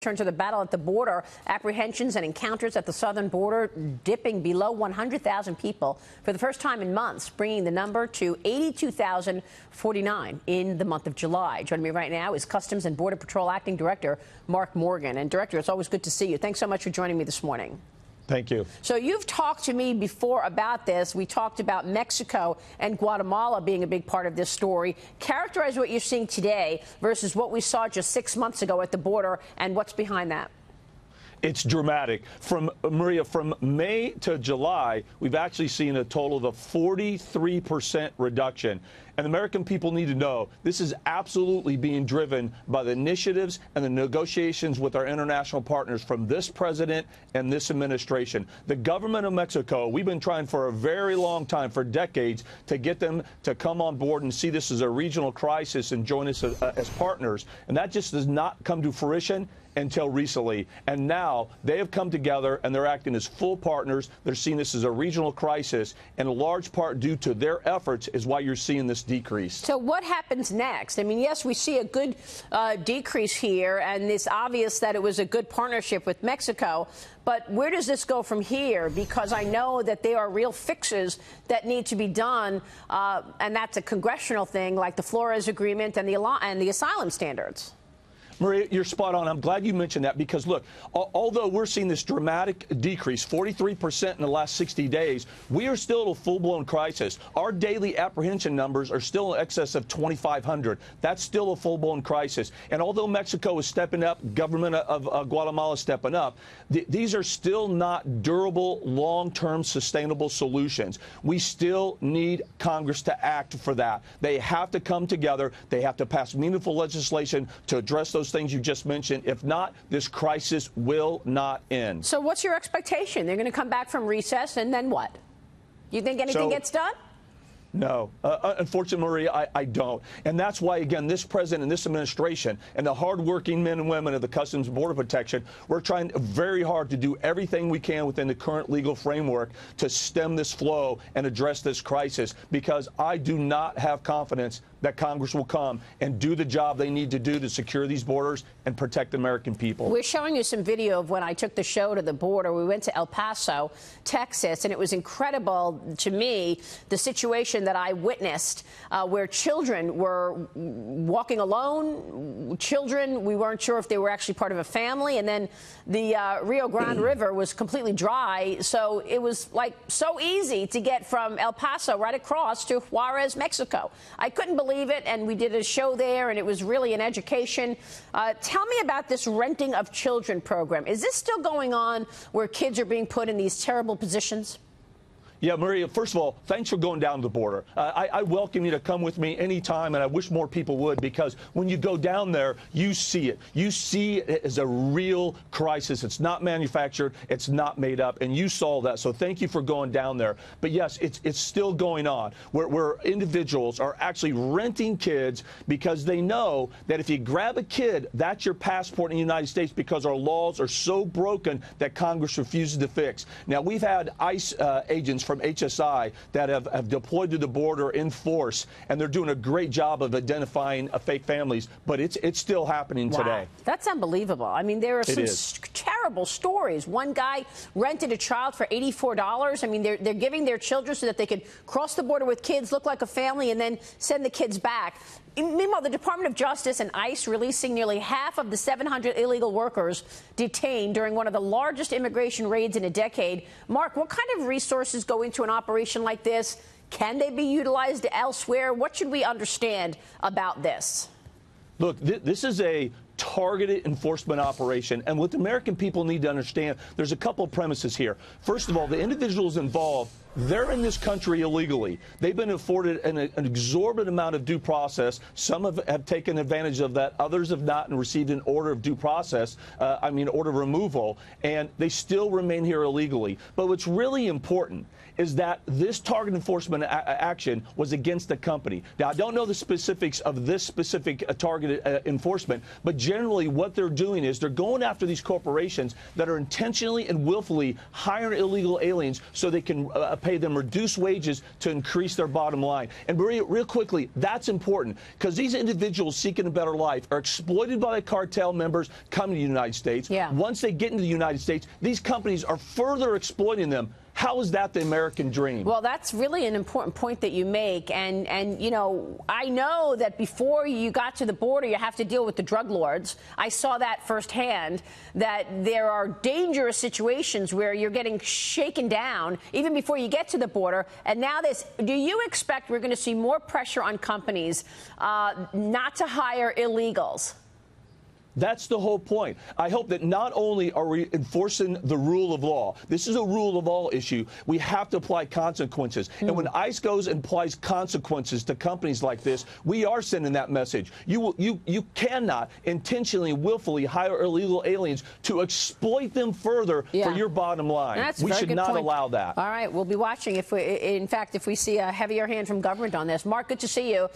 Turn to the battle at the border. Apprehensions and encounters at the southern border dipping below 100,000 people for the first time in months, bringing the number to 82,049 in the month of July. Joining me right now is Customs and Border Patrol Acting Director Mark Morgan. And Director, it's always good to see you. Thanks so much for joining me this morning. Thank you. So you've talked to me before about this. We talked about Mexico and Guatemala being a big part of this story. Characterize what you're seeing today versus what we saw just 6 months ago at the border and what's behind that. It's dramatic. Maria, from May to July, we've actually seen a total of a 43% reduction. And the American people need to know this is absolutely being driven by the initiatives and the negotiations with our international partners from this president and this administration. The government of Mexico, we've been trying for a very long time, for decades, to get them to come on board and see this as a regional crisis and join us as partners. And that just does not come to fruition until recently. And now they have come together and they're acting as full partners. They're seeing this as a regional crisis, and a large part due to their efforts is why you're seeing this decrease. So what happens next? I mean, yes, we see a good decrease here, and it's obvious that it was a good partnership with Mexico. But where does this go from here? Because I know that there are real fixes that need to be done, and that's a congressional thing, like the Flores Agreement and the asylum standards. Maria, you're spot on. I'm glad you mentioned that because, look, although we're seeing this dramatic decrease, 43% in the last 60 days, we are still at a full-blown crisis. Our daily apprehension numbers are still in excess of 2,500. That's still a full-blown crisis. And although Mexico is stepping up, government of Guatemala is stepping up, these are still not durable, long-term, sustainable solutions. We still need Congress to act for that. They have to come together. They have to pass meaningful legislation to address those things you just mentioned. If not, this crisis will not end. So what's your expectation? They're going to come back from recess, and then what? You think anything gets done? No. Unfortunately, Maria, I don't. And that's why, again, this president and this administration and the hardworking men and women of the Customs and Border Protection, we're trying very hard to do everything we can within the current legal framework to stem this flow and address this crisis, because I do not have confidence that Congress will come and do the job they need to do to secure these borders and protect the American people. We're showing you some video of when I took the show to the border. We went to El Paso, Texas, and it was incredible to me, the situation that I witnessed, where children were walking alone. Children, we weren't sure if they were actually part of a family. And then the Rio Grande River was completely dry. So it was like so easy to get from El Paso right across to Juarez, Mexico. I couldn't believe it, and we did a show there, and it was really an education. Tell me about this renting of children program. Is this still going on, where kids are being put in these terrible positions? Yeah, Maria, first of all, thanks for going down the border. I welcome you to come with me anytime, and I wish more people would, because when you go down there, you see it. You see it as a real crisis. It's not manufactured. It's not made up, and you saw that. So thank you for going down there. But, yes, it's still going on, where individuals are actually renting kids because they know that if you grab a kid, that's your passport in the United States, because our laws are so broken that Congress refuses to fix. Now, we've had ICE agents from HSI that have deployed to the border in force, and they're doing a great job of identifying fake families, but it's still happening today. That's unbelievable. I mean, there are some terrible stories. One guy rented a child for $84. I mean, they're giving their children so that they could cross the border with kids, look like a family, and then send the kids back. Meanwhile, the Department of Justice and ICE releasing nearly half of the 700 illegal workers detained during one of the largest immigration raids in a decade. Mark, what kind of resources go into an operation like this? Can they be utilized elsewhere? What should we understand about this? Look, this is a targeted enforcement operation. And what the American people need to understand, there's a couple of premises here. First of all, the individuals involved, they're in this country illegally. They've been afforded an exorbitant amount of due process. Some have taken advantage of that. Others have not and received an order of due process, order of removal, and they still remain here illegally. But what's really important is that this target enforcement action was against the company. Now, I don't know the specifics of this specific targeted enforcement, but generally what they're doing is they're going after these corporations that are intentionally and willfully hiring illegal aliens so they can pay pay them reduced wages to increase their bottom line. And Maria, real quickly, that's important because these individuals seeking a better life are exploited by the cartel members coming to the United States. Yeah. Once they get into the United States, these companies are further exploiting them. How is that the American dream? Well, that's really an important point that you make. And you know, I know that before you got to the border, you have to deal with the drug lords. I saw that firsthand, that there are dangerous situations where you're getting shaken down even before you get to the border. And now this, do you expect we're going to see more pressure on companies not to hire illegals? That's the whole point. I hope that not only are we enforcing the rule of law, this is a rule of all issue, we have to apply consequences. And when ICE goes and applies consequences to companies like this, we are sending that message. You cannot intentionally, willfully hire illegal aliens to exploit them further for your bottom line. We should not allow that. All right, we'll be watching if we, in fact, if we see a heavier hand from government on this. Mark, good to see you.